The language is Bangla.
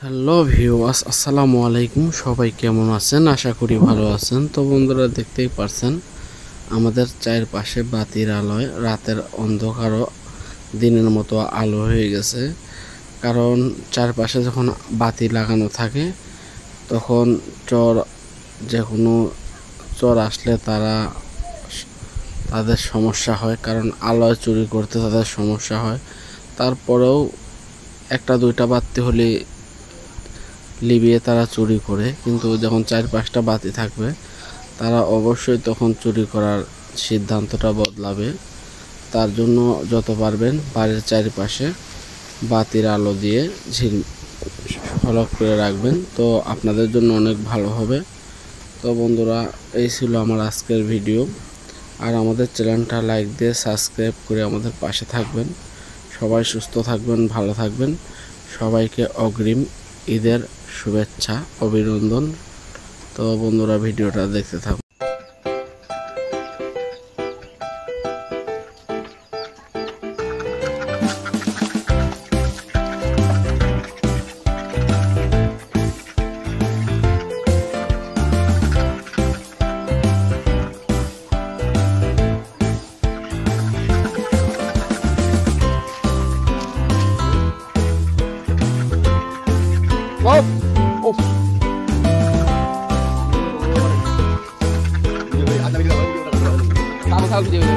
হ্যালো ভিউয়ার্স, আসসালামু আলাইকুম। সবাই কেমন আছেন? আশা করি ভালো আছেন। তো বন্ধুরা, দেখতেই পারছেন আমাদের চারপাশে বাতির আলোয় রাতের অন্ধকারও দিনের মতো আলো হয়ে গেছে। কারণ চারপাশে যখন বাতি লাগানো থাকে তখন যে কোনো চোর আসলে তাদের সমস্যা হয়, কারণ আলোয় চুরি করতে তাদের সমস্যা হয়। তারপরেও একটা দুইটা বাতি হলে লিবিয়ে তারা চুরি করে, কিন্তু যখন 4-5টা বাতি থাকবে তারা অবশ্যই তখন চুরি করার সিদ্ধান্তটা বদলাবে। তার জন্য যত পারবেন বাড়ির চারিপাশে বাতির আলো দিয়ে ঝলক করে রাখবেন, তো আপনাদের জন্য অনেক ভালো হবে। তো বন্ধুরা, এই ছিল আমার আজকের ভিডিও। আর আমাদের চ্যানেলটা লাইক দিয়ে সাবস্ক্রাইব করে আমাদের পাশে থাকবেন। সবাই সুস্থ থাকবেন, ভালো থাকবেন। সবাইকে অগ্রিম ঈদের শুভেচ্ছা, অভিনন্দন। তো বন্ধুরা, ভিডিওটা দেখতে থাকুন। Tahu tahu gitu.